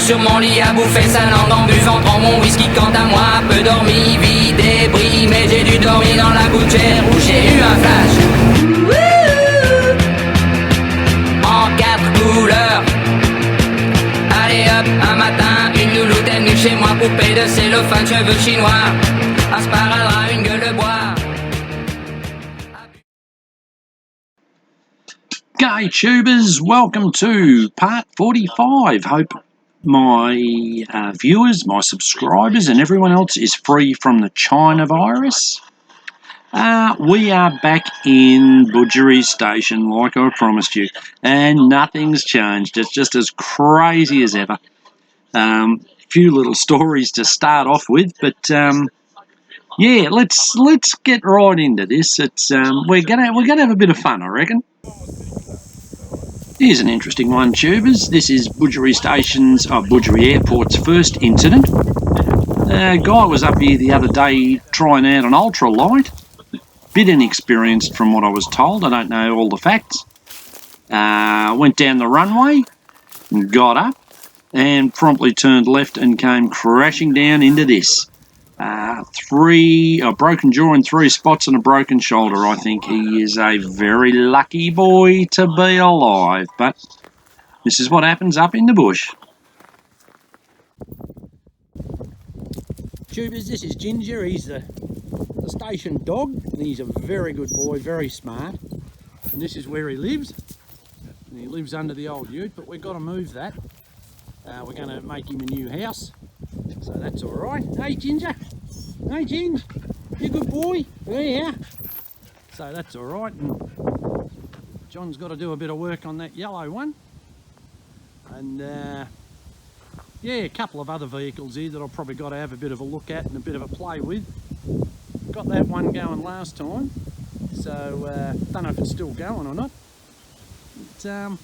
sur mon lit à bouffer sa langue en buvant trop mon whisky. Quant à moi, peu dormi, vie débris, mais j'ai dû dormir dans la gouttière où j'ai eu un flash. En 4 couleurs. Allez hop, un matin, une louloute est venue chez moi, poupée de cellophane, cheveux chinois, un sparadrap, une gueule de bois. G'day tubers, welcome to part 45. Hope my viewers, my subscribers and everyone else is free from the China virus. We are back in Budgery Station like I promised you, and nothing's changed. It's just as crazy as ever. Few little stories to start off with, but yeah, let's get right into this. It's we're gonna have a bit of fun, I reckon. Here's an interesting one, tubers. This is Budgery Airport's first incident. A guy was up here the other day trying out an ultralight. Bit inexperienced from what I was told. I don't know all the facts. Went down the runway, got up, and promptly turned left and came crashing down into this. A broken jaw in 3 spots and a broken shoulder. I think he is a very lucky boy to be alive, but this is what happens up in the bush. Tubers, this is Ginger. He's the station dog, and he's a very good boy, very smart. And this is where he lives. And he lives under the old ute, but we've got to move that. We're going to make him a new house, so that's all right. Hey, Ginger. Hey, Ginger. You good boy? Yeah. So that's all right. And John's got to do a bit of work on that yellow one. And yeah, a couple of other vehicles here that I've probably got to have a bit of a look at and a bit of a play with. Got that one going last time, so don't know if it's still going or not. But,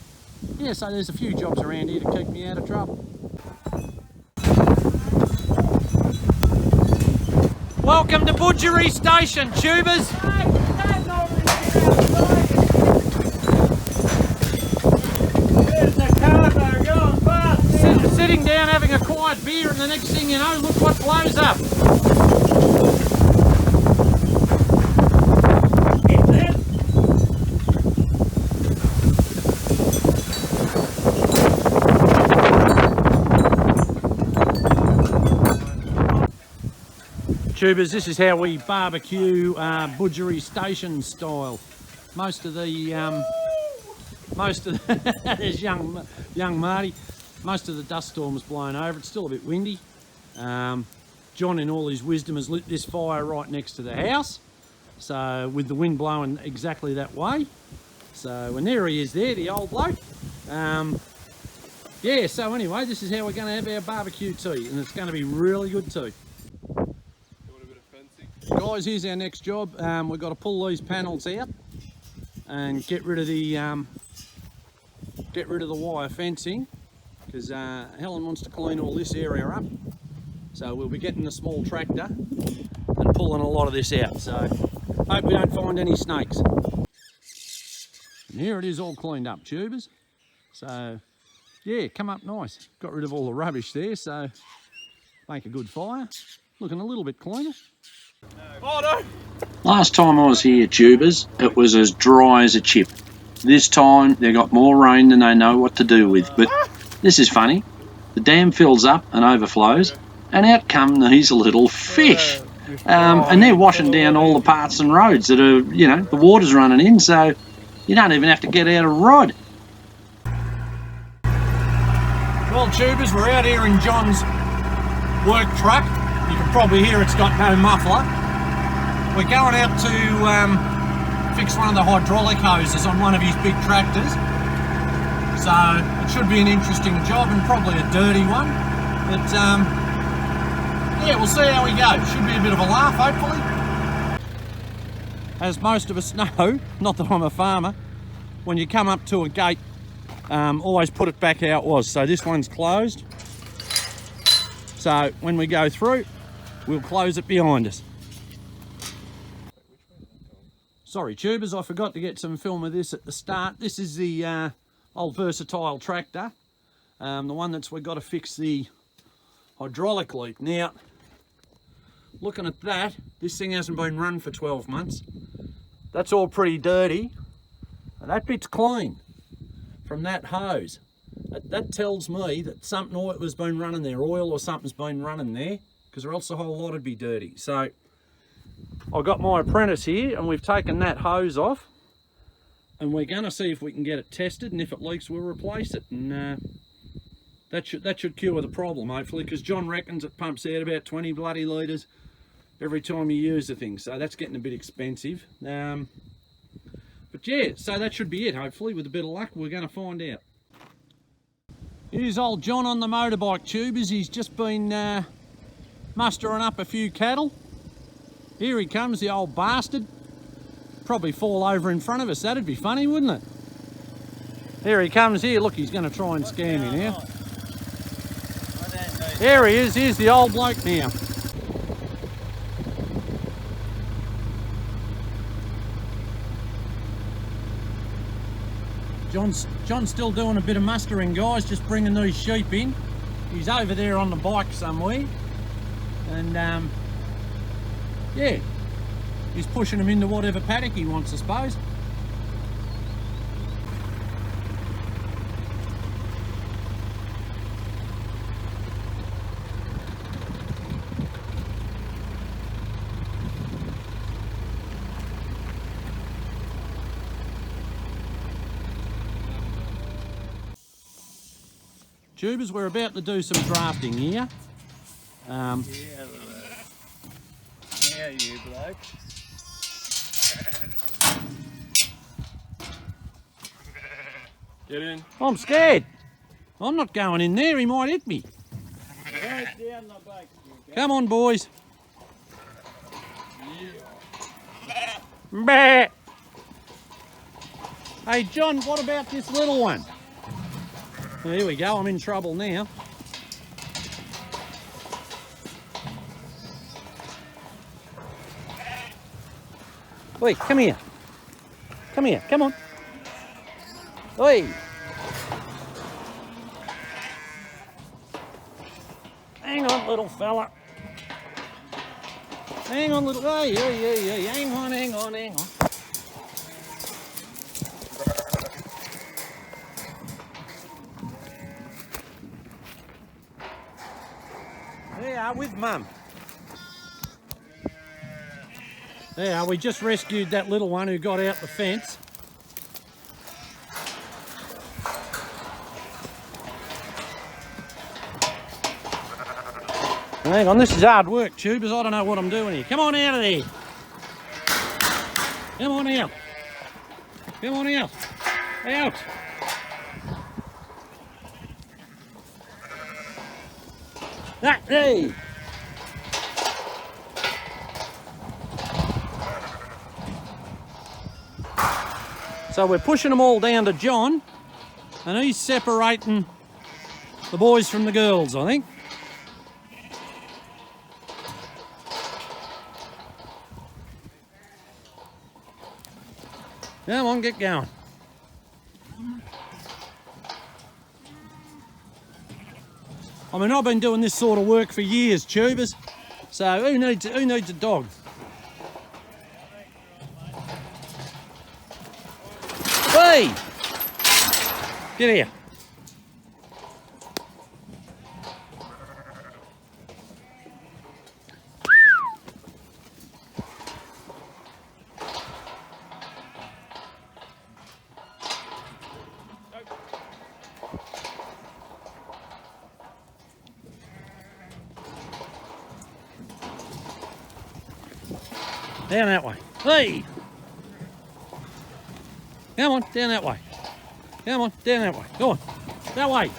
yeah, so there's a few jobs around here to keep me out of trouble. Welcome to Budgery Station, tubers. Sitting down having a quiet beer, and the next thing you know, look what blows up. Tubers, this is how we barbecue Budgery Station style. Most of the there's young Marty. Most of the dust storm's blown over. It's still a bit windy. John, in all his wisdom, has lit this fire right next to the house. So with the wind blowing exactly that way. So, and there he is there, the old bloke. Yeah, so anyway, this is how we're going to have our barbecue tea, and it's going to be really good too. Guys, here's our next job. We've got to pull these panels out and get rid of the wire fencing, because Helen wants to clean all this area up. So we'll be getting a small tractor and pulling a lot of this out. So hope we don't find any snakes. And here it is all cleaned up, tubers. So yeah, come up nice. Got rid of all the rubbish there, so make a good fire. Looking a little bit cleaner. Oh no! Last time I was here, tubers, it was as dry as a chip. This time they got more rain than they know what to do with, but this is funny. The dam fills up and overflows, and out come these little fish. And they're washing down all the paths and roads that are, you know, the water's running in, so you don't even have to get out a rod. Well, tubers, we're out here in John's work truck. You can probably hear it's got no muffler. We're going out to fix one of the hydraulic hoses on one of his big tractors. So it should be an interesting job and probably a dirty one. But yeah, we'll see how we go. Should be a bit of a laugh, hopefully. As most of us know, not that I'm a farmer, when you come up to a gate, always put it back how it was. So this one's closed. So when we go through, we'll close it behind us. Sorry tubers, I forgot to get some film of this at the start. This is the old versatile tractor. The one that's we've got to fix the hydraulic leak. Now, looking at that, this thing hasn't been run for 12 months. That's all pretty dirty. And that bit's clean from that hose. That tells me that something has been running there, oil or something's been running there, because or else the whole lot would be dirty. So I've got my apprentice here and we've taken that hose off and we're going to see if we can get it tested, and if it leaks we'll replace it, and that should cure the problem hopefully, because John reckons it pumps out about 20 bloody litres every time you use the thing, so that's getting a bit expensive. But yeah, so that should be it hopefully. With a bit of luck we're going to find out. Here's old John on the motorbike, tubers. He's just been mustering up a few cattle. Here he comes, the old bastard. Probably fall over in front of us. That'd be funny, wouldn't it? Here he comes here. Look, he's going to try and scare me now. There he is. Here's the old bloke now. John's still doing a bit of mustering, guys, just bringing these sheep in. He's over there on the bike somewhere, and yeah, he's pushing them into whatever paddock he wants, I suppose. Tubers, we're about to do some drafting here. Yeah, you bloke. Get in. I'm scared. I'm not going in there, he might hit me. Right down the back. Come on, boys. Bah. Hey, John, what about this little one? Well, here we go, I'm in trouble now. Wait, come here. Come here, come on. Oi. Hang on, little fella. Hang on, little... Hey. Hang on. There, with Mum. There, we just rescued that little one who got out the fence. Hang on, this is hard work, tubers. I don't know what I'm doing here. Come on out of there. Come on out. Come on out. Out. That, hey. So we're pushing them all down to John, and he's separating the boys from the girls, I think. Come on, get going. I mean, I've been doing this sort of work for years, tubers. So who needs a dog? Hey! Get here. Down that way. Hey! Come on, down that way. Come on, down that way. Go on. That way.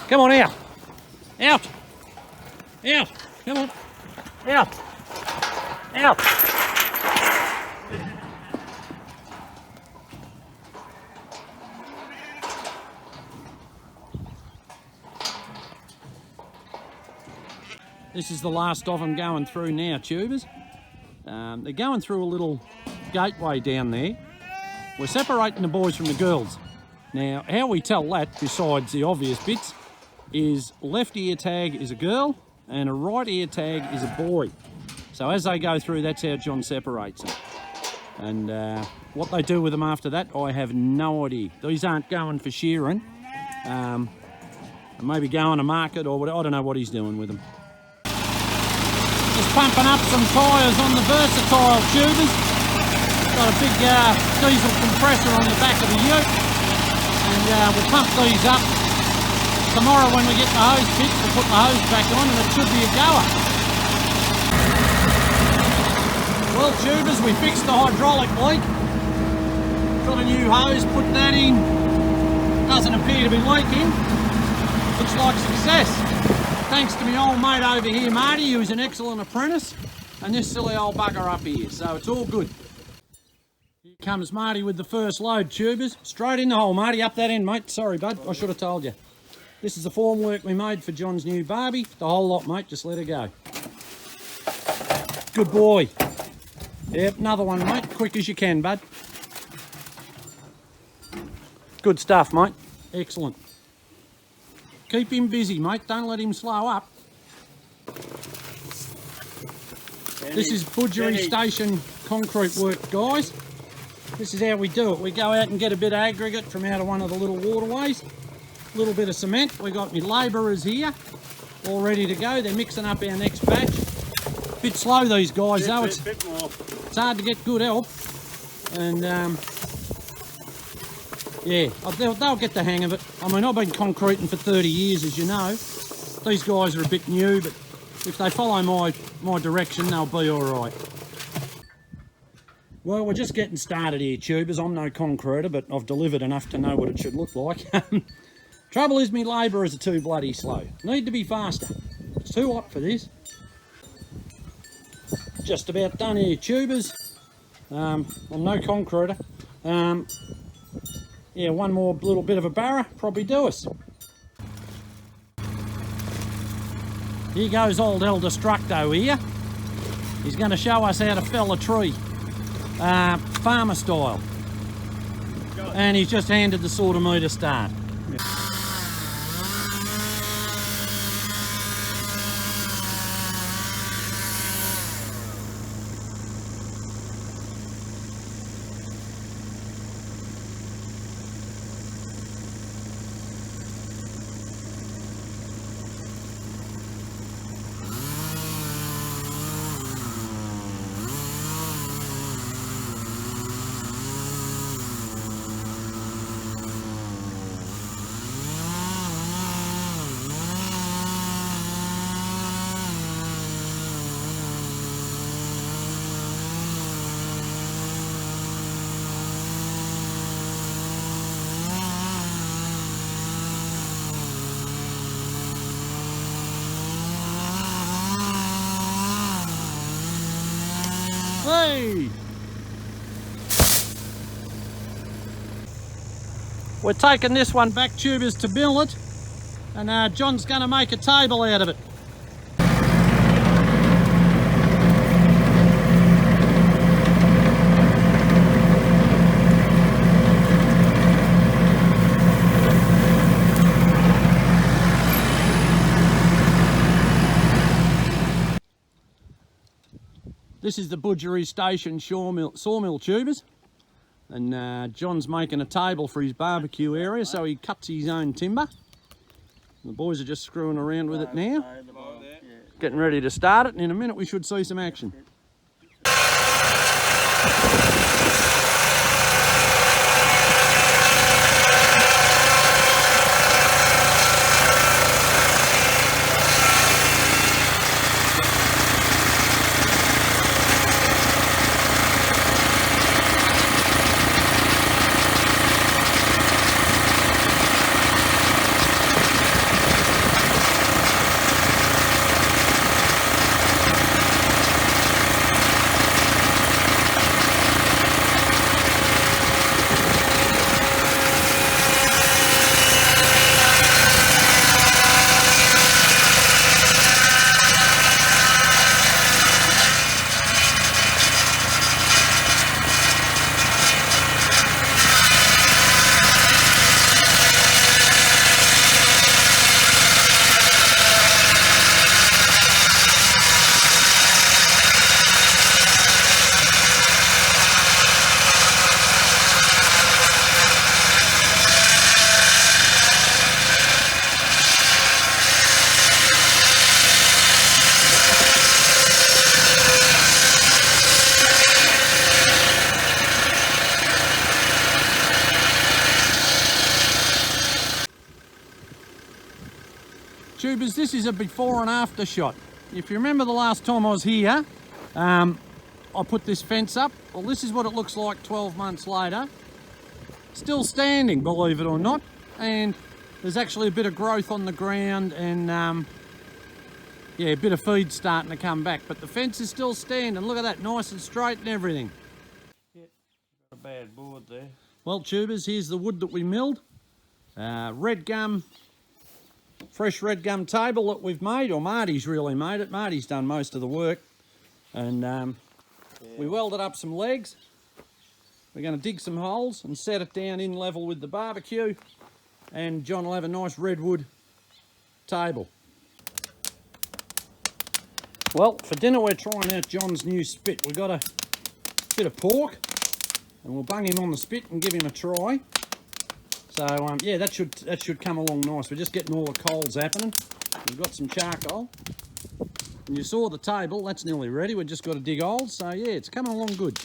Come on, out. Out. Out. Come on. Out. Out. This is the last of them going through now, tubers. They're going through a little gateway down there. We're separating the boys from the girls. Now, how we tell that, besides the obvious bits, is left ear tag is a girl and a right ear tag is a boy. So as they go through, that's how John separates them. And what they do with them after that, I have no idea. These aren't going for shearing. Maybe going to market or I don't know what he's doing with them. Just pumping up some tyres on the versatile tubers. Got a big diesel compressor on the back of the ute. And we'll pump these up. Tomorrow when we get the hose fixed, we'll put the hose back on and it should be a goer. Well, tubers, we fixed the hydraulic leak. Got a new hose, put that in. Doesn't appear to be leaking. Looks like success. Thanks to my old mate over here, Marty, who's an excellent apprentice, and this silly old bugger up here, so it's all good. Here comes Marty with the first load, tubers. Straight in the hole, Marty, up that end, mate. Sorry, bud, I should have told you. This is the formwork we made for John's new Barbie. The whole lot, mate, just let her go. Good boy. Yep, another one, mate, quick as you can, bud. Good stuff, mate, excellent. Keep him busy, mate. Don't let him slow up. This is Budgery Station concrete work, guys. This is how we do it. We go out and get a bit of aggregate from out of one of the little waterways. A little bit of cement. We got my labourers here, all ready to go. They're mixing up our next batch. Bit slow, these guys, though. It's hard to get good help. And yeah, they'll get the hang of it. I mean, I've been concreting for 30 years, as you know. These guys are a bit new, but if they follow my direction, they'll be all right. Well, we're just getting started here, tubers. I'm no concreter, but I've delivered enough to know what it should look like. Trouble is, me labourers are too bloody slow. Need to be faster. It's too hot for this. Just about done here, tubers. I'm no concreter. Yeah, one more little bit of a barra, probably do us. Here goes old El Destructo here. He's going to show us how to fell a tree, farmer style. And he's just handed the saw to me to start. Hey! We're taking this one back, tubers, to mill it, and John's going to make a table out of it. This is the Budgery Station sawmill tubers, and John's making a table for his barbecue area, so he cuts his own timber. The boys are just screwing around with it now, getting ready to start it, and in a minute we should see some action. Tubers, this is a before and after shot. If you remember the last time I was here, I put this fence up. Well, this is what it looks like 12 months later. Still standing, believe it or not. And there's actually a bit of growth on the ground and yeah, a bit of feed starting to come back. But the fence is still standing. Look at that, nice and straight and everything. Got a bad board there. Well, tubers, here's the wood that we milled. Red gum, fresh red gum table that we've made, or Marty's really made it. Marty's done most of the work. And we welded up some legs. We're going to dig some holes and set it down in level with the barbecue. And John will have a nice redwood table. Well, for dinner we're trying out John's new spit. We've got a bit of pork and we'll bung him on the spit and give him a try. So yeah, that should come along nice. We're just getting all the coals happening. We've got some charcoal. And you saw the table, that's nearly ready. We've just got to dig holes. So yeah, it's coming along good.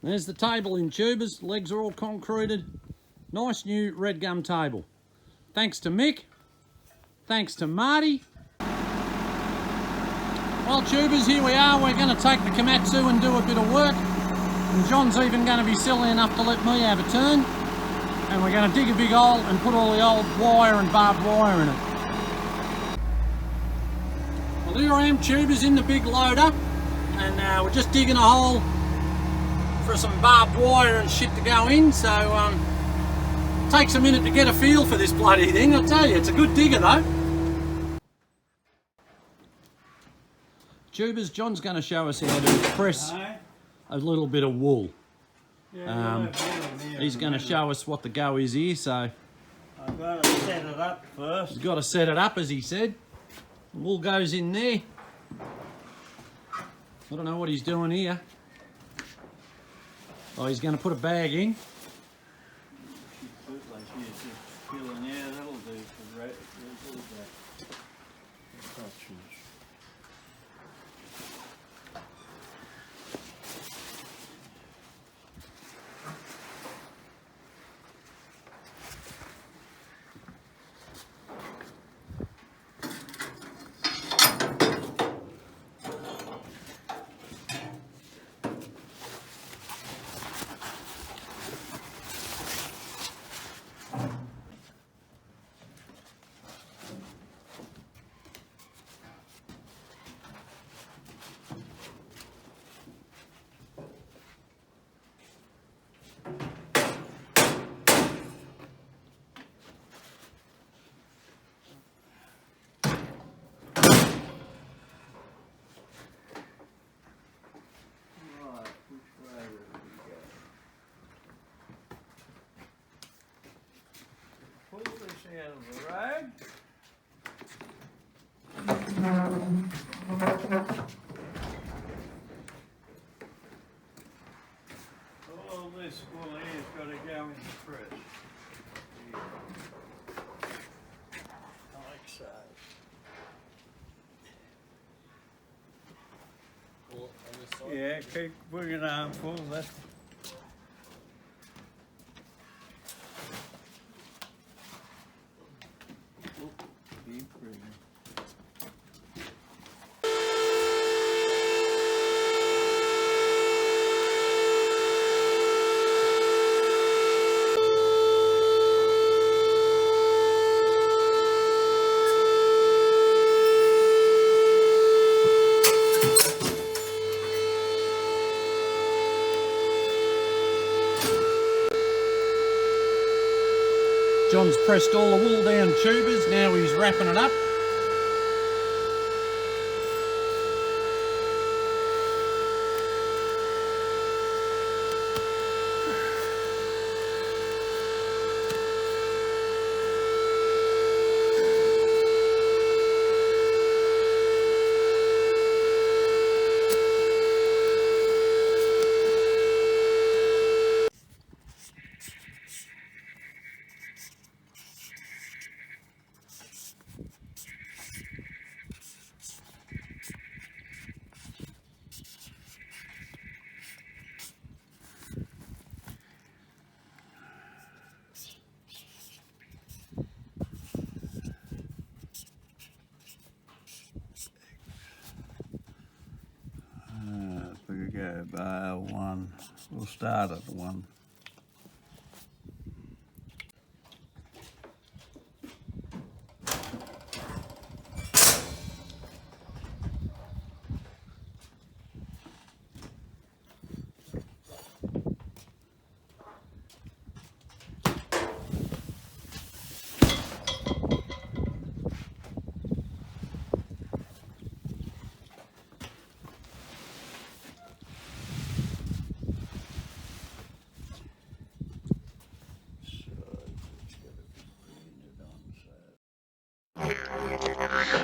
There's the table in tubers, legs are all concreted. Nice new red gum table. Thanks to Mick, thanks to Marty. Well tubers, here we are, we're going to take the Komatsu and do a bit of work. And John's even going to be silly enough to let me have a turn. And we're going to dig a big hole and put all the old wire and barbed wire in it. Well here I am tubers in the big loader. And we're just digging a hole for some barbed wire and shit to go in, so takes a minute to get a feel for this bloody thing. I'll tell you, it's a good digger though. Tubers, John's going to show us how to press a little bit of wool. He's going to show us what the go is here, so I've got to set it up first. he's got to set it up, as he said. Wool goes in there. I don't know what he's doing here. Oh, he's going to put a bag in. That'll do for out of the rag. All this wool here has got to go in the press. Like so. Yeah, keep putting an armful. That's John's pressed all the wool down tubers, now he's wrapping it up. 1. We'll start at 1.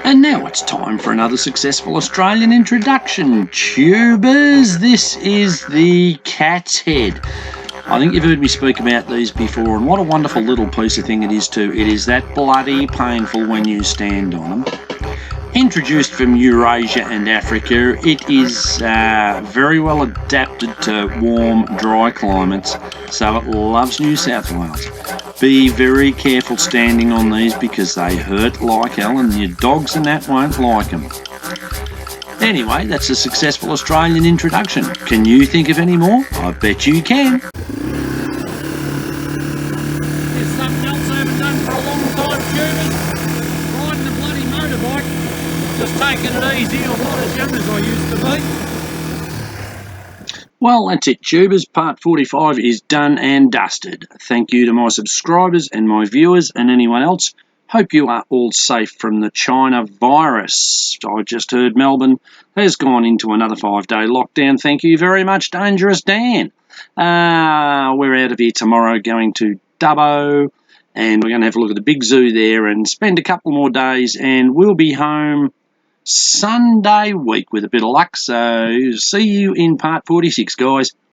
And now it's time for another successful Australian introduction. Tubers, this is the cat's head. I think you've heard me speak about these before, and what a wonderful little piece of thing it is too. It is that bloody painful when you stand on them. Introduced from Eurasia and Africa, it is very well adapted to warm, dry climates, so it loves New South Wales. Be very careful standing on these because they hurt like hell and your dogs and that won't like them. Anyway, that's a successful Australian introduction. Can you think of any more? I bet you can. There's something else I haven't done for a long time, tubers. Riding a bloody motorbike. Just taking it easy. I'm not as young as I used to be. Well, that's it, tubers. Part 45 is done and dusted. Thank you to my subscribers and my viewers and anyone else. Hope you are all safe from the China virus. I just heard Melbourne has gone into another 5-day lockdown. Thank you very much, Dangerous Dan. We're out of here tomorrow going to Dubbo, and we're going to have a look at the big zoo there and spend a couple more days, and we'll be home Sunday week with a bit of luck. So see you in part 46, guys.